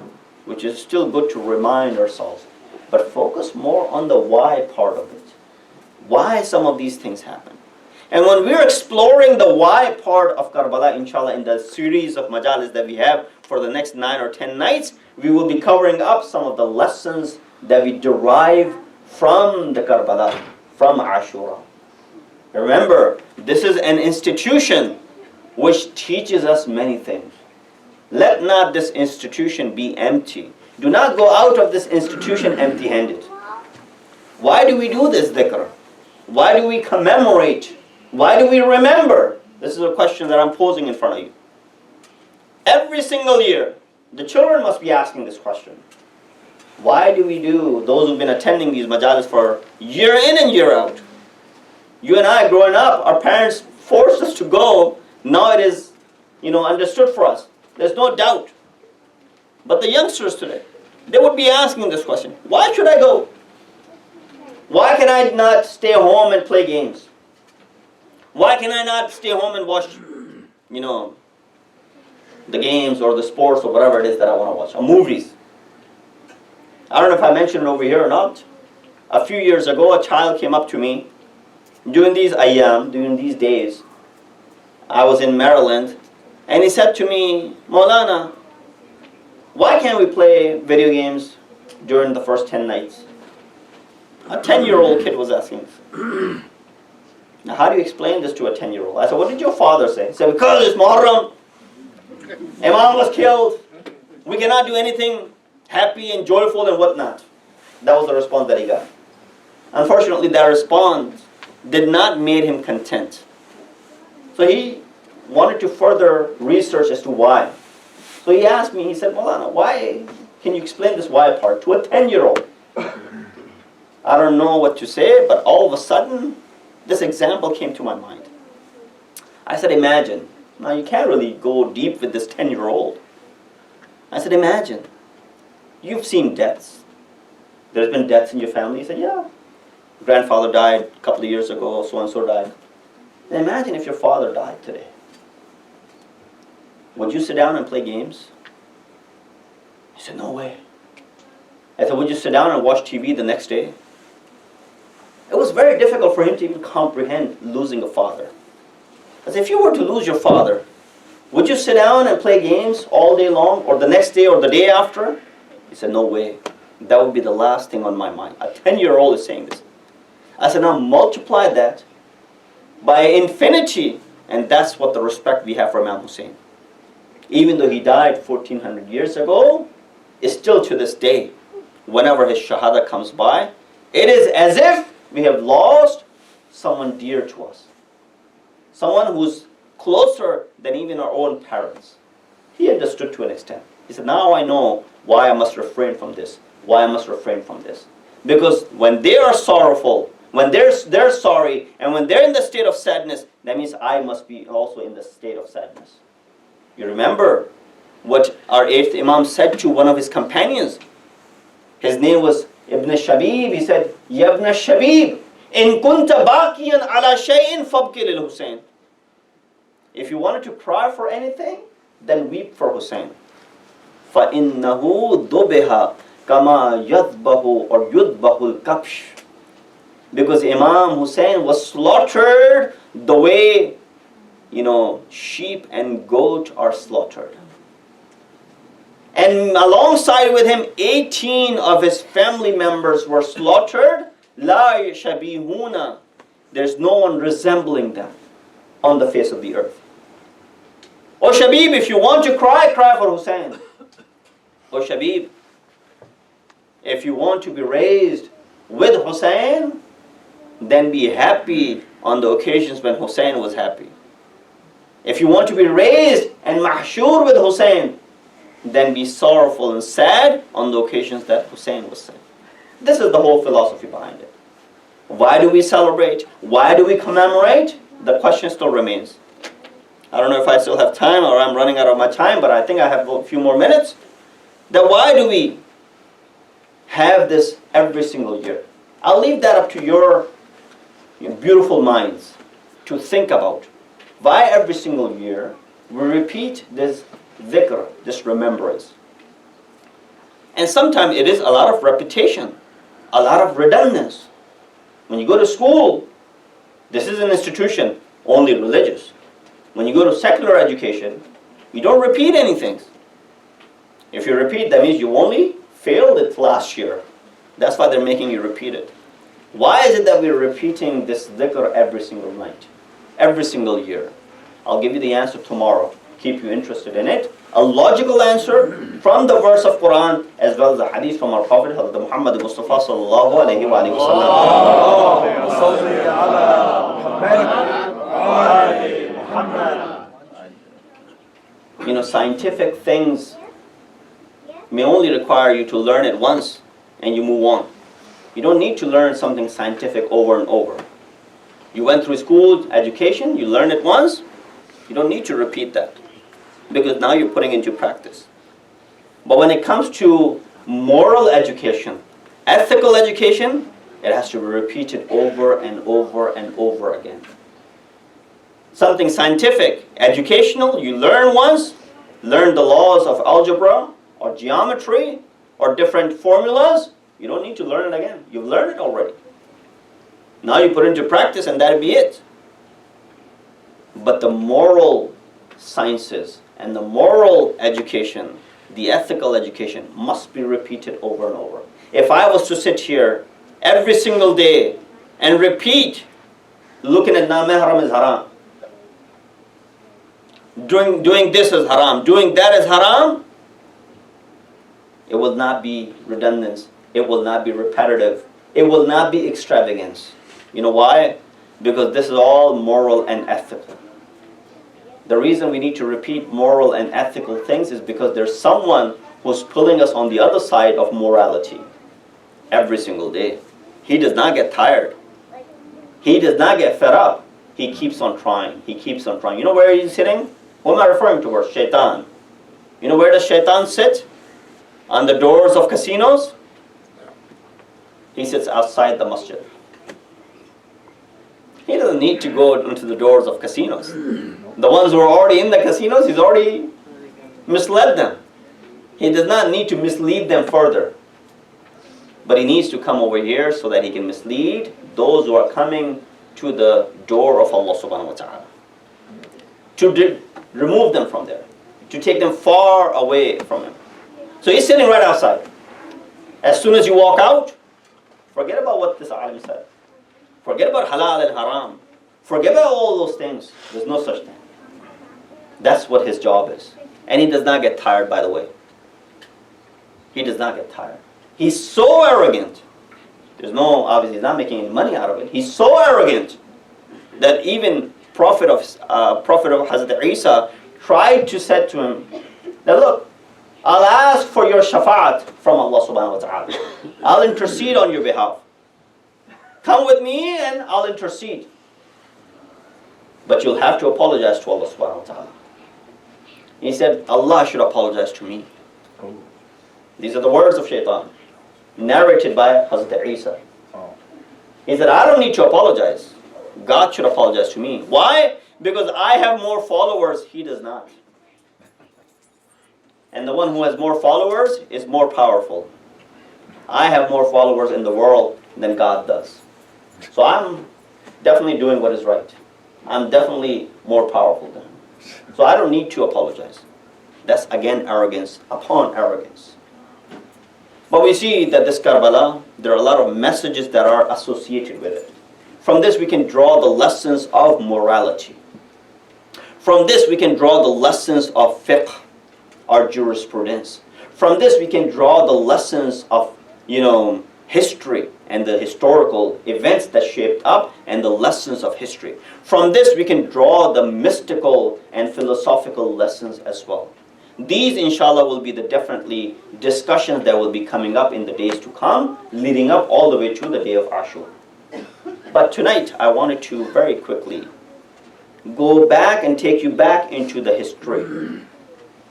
Speaker 1: which is still good to remind ourselves. But focus more on the why part of it. Why some of these things happen. And when we're exploring the why part of Karbala, inshallah, in the series of majalis that we have for the next 9 or 10 nights, we will be covering up some of the lessons that we derive from the Karbala, from Ashura. Remember, this is an institution which teaches us many things. Let not this institution be empty. Do not go out of this institution empty-handed. Why do we do this dhikr? Why do we commemorate? Why do we remember? This is a question that I'm posing in front of you. Every single year, the children must be asking this question. Why do we do, those who've been attending these majalis for year in and year out? You and I, growing up, our parents forced us to go. Now it is, understood for us. There's no doubt. But the youngsters today, they would be asking this question. Why should I go? Why can I not stay home and play games? Why can I not stay home and watch, the games or the sports or whatever it is that I want to watch, or movies? I don't know if I mentioned it over here or not. A few years ago, a child came up to me during these ayyam, during these days, I was in Maryland, and he said to me, Maulana, why can't we play video games during the first 10 nights? A 10-year-old kid was asking this. Now, how do you explain this to a 10-year-old? I said, what did your father say? He said, because it's Muharram. Imam was killed. We cannot do anything happy and joyful and whatnot. That was the response that he got. Unfortunately, that response did not make him content. So he wanted to further research as to why. So he asked me, he said, Maulana, why can you explain this why part to a 10-year-old? I don't know what to say, but all of a sudden, this example came to my mind. I said, imagine. Now, you can't really go deep with this 10-year-old. I said, imagine. You've seen deaths. There's been deaths in your family. He said, yeah. Grandfather died a couple of years ago, so-and-so died. Then imagine if your father died today. Would you sit down and play games? He said, no way. I said, would you sit down and watch TV the next day? It was very difficult for him to even comprehend losing a father. I said, if you were to lose your father, would you sit down and play games all day long, or the next day, or the day after? He said, no way. That would be the last thing on my mind. A 10-year-old is saying this. I said, now multiply that by infinity, and that's what the respect we have for Imam Hussein. Even though he died 1400 years ago, it's still to this day, whenever his shahada comes by, it is as if we have lost someone dear to us. Someone who's closer than even our own parents. He understood to an extent. He said, now I know why I must refrain from this, why I must refrain from this. Because when they are sorrowful, when they're sorry, and when they're in the state of sadness, that means I must be also in the state of sadness. You remember what our 8th Imam said to one of his companions. His name was Ibn Shabib. He said, Ya Ibn Shabib, in kunta baqiyan ala shay'in fabki lil Hussein. If you wanted to cry for anything, then weep for Hussein. فَإِنَّهُ ذُبِحَ كَمَا يَذْبَهُ or يُذْبَهُ الْكَبْشِ. Because Imam Hussein was slaughtered the way, sheep and goat are slaughtered. And alongside with him, 18 of his family members were slaughtered. La yashabihuna. There's no one resembling them on the face of the earth. Oh Shabib, if you want to cry, cry for Hussein. Oh Shabib, if you want to be raised with Hussein, then be happy on the occasions when Hussein was happy. If you want to be raised and mahshur with Hussein, then be sorrowful and sad on the occasions that Hussein was sad. This is the whole philosophy behind it. Why do we celebrate? Why do we commemorate? The question still remains. I don't know if I still have time or I'm running out of my time, but I think I have a few more minutes. That why do we have this every single year? I'll leave that up to your beautiful minds to think about. Why every single year we repeat this dhikr, this remembrance. And sometimes it is a lot of repetition, a lot of redundance. When you go to school, this is an institution only religious. When you go to secular education, you don't repeat anything. If you repeat, that means you only failed it last year. That's why they're making you repeat it. Why is it that we're repeating this dhikr every single night, every single year? I'll give you the answer tomorrow. Keep you interested in it. A logical answer from the verse of Quran as well as the hadith from our Prophet Muhammad Mustafa sallallahu alayhi wa sallam. Scientific things may only require you to learn it once and you move on. You don't need to learn something scientific over and over. You went through school education, you learned it once, you don't need to repeat that. Because now you're putting into practice. But when it comes to moral education, ethical education, it has to be repeated over and over and over again. Something scientific, educational, you learn once, learn the laws of algebra or geometry or different formulas, you don't need to learn it again. You've learned it already. Now you put it into practice and that'll be it. But the moral sciences and the moral education, the ethical education must be repeated over and over. If I was to sit here every single day and repeat, looking at na haram is haram, doing this is haram, doing that is haram, it will not be redundant, it will not be repetitive, it will not be extravagance. You know why? Because this is all moral and ethical. The reason we need to repeat moral and ethical things is because there's someone who's pulling us on the other side of morality every single day. He does not get tired. He does not get fed up. He keeps on trying. He keeps on trying. You know where he's sitting? Who am I referring towards? Shaitan. You know where does Shaitan sit? On the doors of casinos? He sits outside the masjid. He doesn't need to go into the doors of casinos. The ones who are already in the casinos, he's already misled them. He does not need to mislead them further. But he needs to come over here so that he can mislead those who are coming to the door of Allah subhanahu wa ta'ala. To remove them from there. To take them far away from him. So he's sitting right outside. As soon as you walk out, forget about what this alim said. Forget about halal and haram. Forget about all those things. There's no such thing. That's what his job is. And he does not get tired, by the way. He does not get tired. He's so arrogant. Obviously he's not making any money out of it. He's so arrogant that even Prophet of Hazrat Isa tried to say to him, now look, I'll ask for your shafa'at from Allah subhanahu wa ta'ala. I'll intercede on your behalf. Come with me and I'll intercede. But you'll have to apologize to Allah subhanahu wa ta'ala. He said, Allah should apologize to me. These are the words of Shaitan, narrated by Hazrat Isa. He said, I don't need to apologize. God should apologize to me. Why? Because I have more followers, he does not. And the one who has more followers is more powerful. I have more followers in the world than God does. So I'm definitely doing what is right. I'm definitely more powerful than him. So I don't need to apologize. That's again arrogance upon arrogance. But we see that this Karbala, there are a lot of messages that are associated with it. From this we can draw the lessons of morality. From this we can draw the lessons of fiqh, our jurisprudence. From this we can draw the lessons of, history and the historical events that shaped up and the lessons of history. From this we can draw the mystical and philosophical lessons as well. These inshallah will be the definitely discussions that will be coming up in the days to come, leading up all the way to the day of Ashura. But tonight I wanted to very quickly go back and take you back into the history.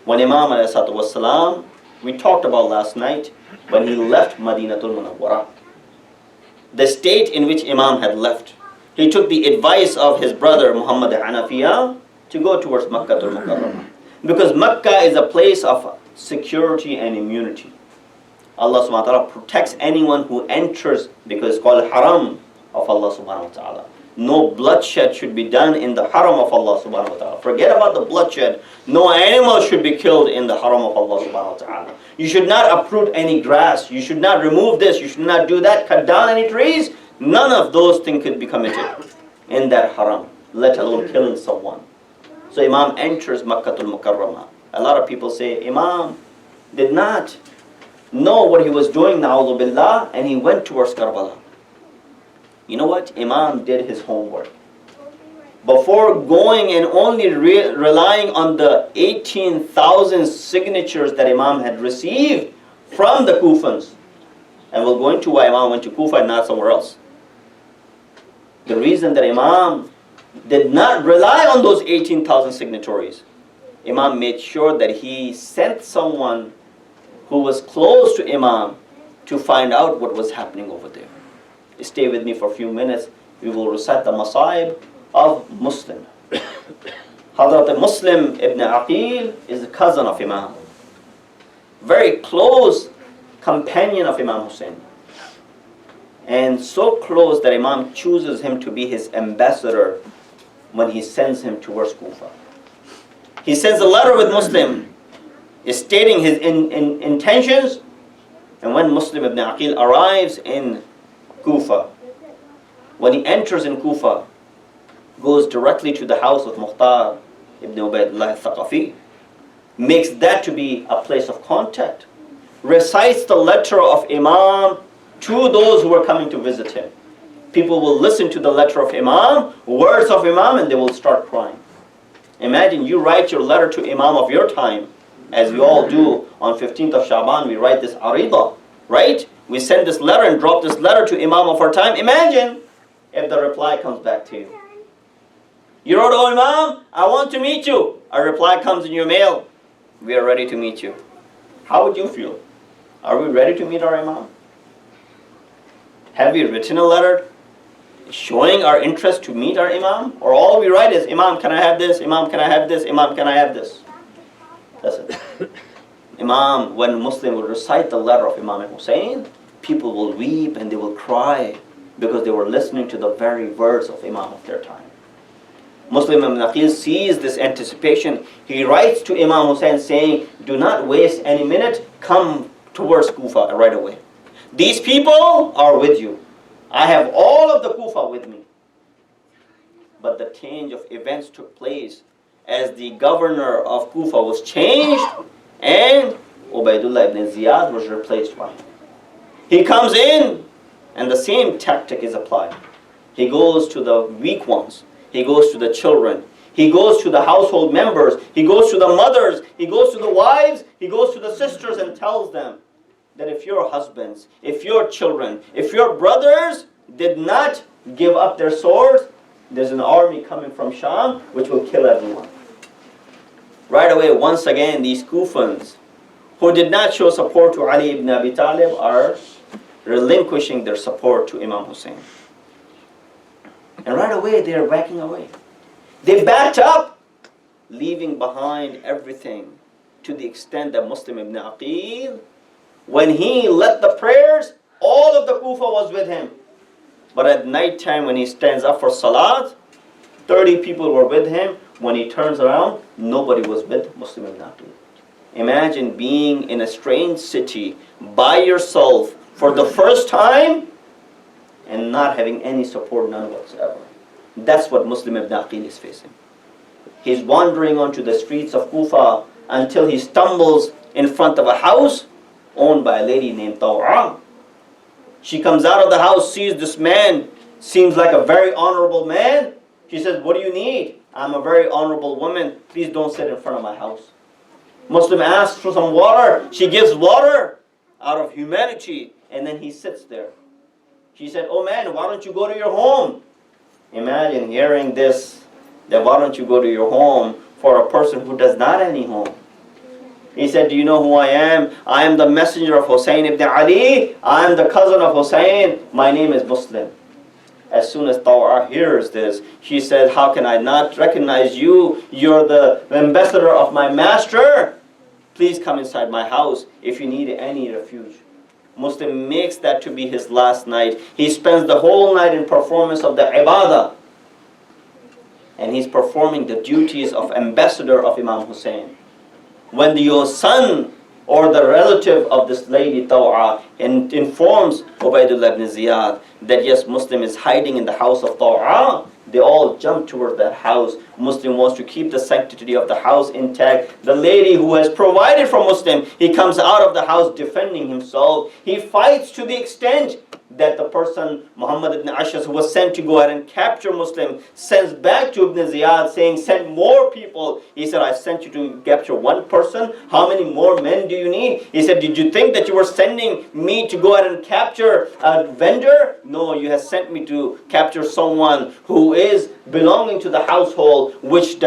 Speaker 1: When Imam ﷺ, we talked about last night, when he left Madinatul Munawwarah, the state in which Imam had left, he took the advice of his brother Muhammad Hanafiya to go towards Makkatul Mukarramah. Because Makkah is a place of security and immunity. Allah subhanahu wa ta'ala protects anyone who enters, because it's called haram of Allah subhanahu wa ta'ala. No bloodshed should be done in the haram of Allah subhanahu wa ta'ala. Forget about the bloodshed. No animal should be killed in the haram of Allah subhanahu wa ta'ala. You should not uproot any grass. You should not remove this. You should not do that. Cut down any trees. None of those things could be committed in that haram, let alone killing someone. So Imam enters Makkatul Mukarramah. A lot of people say Imam did not know what he was doing, na'udhu billah, and he went towards Karbala. You know what? Imam did his homework. Before going and only relying on the 18,000 signatures that Imam had received from the Kufans, and we'll go into why Imam went to Kufa and not somewhere else. The reason that Imam did not rely on those 18,000 signatories, Imam made sure that he sent someone who was close to Imam to find out what was happening over there. Stay with me for a few minutes. We will recite the Masaib of Muslim. Hazrat Muslim ibn Aqil is the cousin of Imam. Very close companion of Imam Hussein. And so close that Imam chooses him to be his ambassador when he sends him towards Kufa. He sends a letter with Muslim, stating his intentions. And when Muslim ibn Aqil arrives in Kufa, when he enters in Kufa, goes directly to the house of Mukhtar ibn Ubaydullah al-Thaqafi, makes that to be a place of contact, recites the letter of Imam to those who are coming to visit him. People will listen to the letter of Imam, words of Imam, and they will start crying. Imagine you write your letter to Imam of your time, as we all do on 15th of Shaban, we write this arida, right? We send this letter and drop this letter to Imam of our time. Imagine if the reply comes back to you. You wrote, "Oh Imam, I want to meet you." A reply comes in your mail, "We are ready to meet you." How would you feel? Are we ready to meet our Imam? Have we written a letter showing our interest to meet our Imam? Or all we write is, "Imam, can I have this? Imam, can I have this? Imam, can I have this?" That's it. Imam, when Muslim would recite the letter of Imam Hussein, people will weep and they will cry because they were listening to the very words of Imam of their time. Muslim ibn Aqil sees this anticipation. He writes to Imam Hussein saying, "Do not waste any minute, come towards Kufa right away. These people are with you. I have all of the Kufa with me." But the change of events took place as the governor of Kufa was changed and Ubaydullah ibn Ziyad was replaced by him. He comes in and the same tactic is applied. He goes to the weak ones. He goes to the children. He goes to the household members. He goes to the mothers. He goes to the wives. He goes to the sisters and tells them that if your husbands, if your children, if your brothers did not give up their swords, there's an army coming from Sham which will kill everyone. Right away, once again, these Kufans who did not show support to Ali ibn Abi Talib are relinquishing their support to Imam Hussein. And right away, they are backing away. They backed up, leaving behind everything, to the extent that Muslim ibn Aqil, when he led the prayers, all of the Kufa was with him. But at night time, when he stands up for Salat, 30 people were with him. When he turns around, nobody was with Muslim ibn Aqil. Imagine being in a strange city by yourself for the first time and not having any support, none whatsoever. That's what Muslim ibn Aqil is facing. He's wandering onto the streets of Kufa until he stumbles in front of a house owned by a lady named Taw'a. She comes out of the house, sees this man, seems like a very honorable man. She says, "What do you need?" "I'm a very honorable woman. Please don't sit in front of my house." Muslim asks for some water. She gives water out of humanity, and then he sits there. She said, "Oh man, why don't you go to your home?" Imagine hearing this, that why don't you go to your home for a person who does not have any home. He said, "Do you know who I am? I am the messenger of Hussein ibn Ali. I am the cousin of Hussein. My name is Muslim." As soon as Taw'a hears this, she said, "How can I not recognize you? You're the ambassador of my master. Please come inside my house if you need any refuge." Muslim makes that to be his last night. He spends the whole night in performance of the ibadah. And he's performing the duties of ambassador of Imam Hussein. When your son or the relative of this lady Taw'a informs Ubaydullah ibn Ziyad that yes, Muslim is hiding in the house of Taw'a, they all jump toward that house. Muslim wants to keep the sanctity of the house intact. The lady who has provided for Muslim, he comes out of the house defending himself. He fights to the extent that the person, Muhammad ibn Ashas, who was sent to go ahead and capture Muslim, sends back to Ibn Ziyad saying, "Send more people." He said, "I sent you to capture one person. How many more men do you need?" He said, "Did you think that you were sending me to go ahead and capture a vendor? No, you have sent me to capture someone who is belonging to the household, which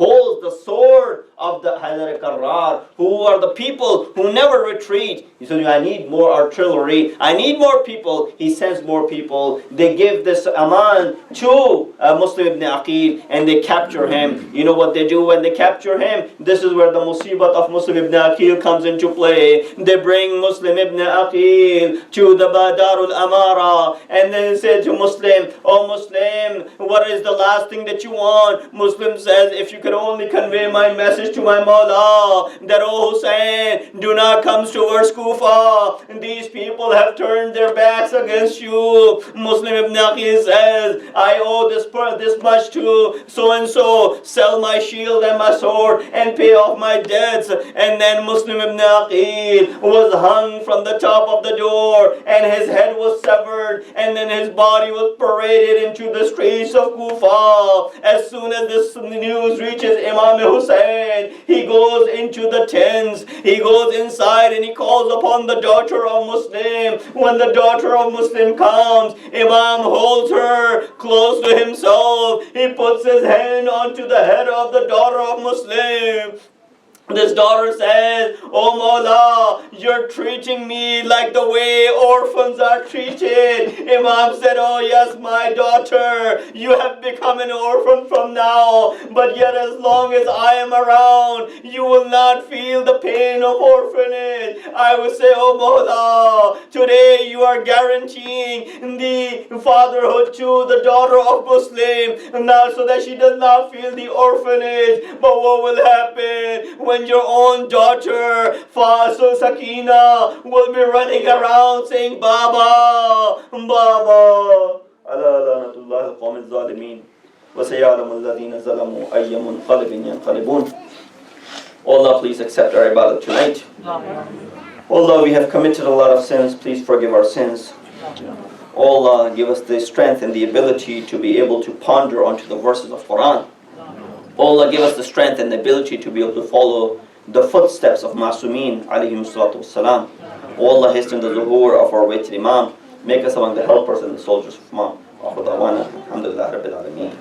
Speaker 1: holds the sword of the Haydar Karrar, who are the people who never retreat. He says, I need more artillery, I need more people. He sends more people. They give this aman to Muslim ibn Aqil and they capture him. You know what they do when they capture him? This is where the musibat of Muslim ibn Aqil comes into play. They bring Muslim ibn Aqil to the Badarul Amara and then say to Muslim, oh Muslim, what is the last thing that you want? Muslim says, if you could only convey my message to my Mawla, that, oh Hussein, do not come towards Kufa. These people have turned their backs against you. Muslim ibn Aqil says, I owe this much to so and so. Sell my shield and my sword and pay off my debts. And then Muslim ibn Aqil was hung from the top of the door and his head was severed and then his body was paraded into the streets of Kufa. As soon as this news reaches Imam Hussein, he goes into the tents, he goes inside and he calls upon the daughter of Muslim. When the daughter of Muslim comes, Imam holds her close to himself. He puts his hand onto the head of the daughter of Muslim. This daughter says, oh Mawla, you're treating me like the way orphans are treated. Imam said, oh yes, my daughter, you have become an orphan from now, but yet as long as I am around, you will not feel the pain of orphanage. I will say, oh Mawla, today you are guaranteeing the fatherhood to the daughter of Muslim, now so that she does not feel the orphanage. But what will happen when your own daughter, Fasul Sakina, will be running around saying, Baba, Baba. Ala lanatullah al-qawm al-zalimin. Wa sayalamu alladhina zalamu ayya munqalibin yanqalibun. Allah, please accept our ibadah tonight. Allah, we have committed a lot of sins. Please forgive our sins. Allah, give us the strength and the ability to be able to ponder onto the verses of Quran. Allah, give us the strength and the ability to be able to follow the footsteps of Masumeen alayhim salatu wassalam. Allah, hasten the zuhur of our weighted Imam. Make us among the helpers and the soldiers of Imam. Alhamdulillah Rabbil Alameen.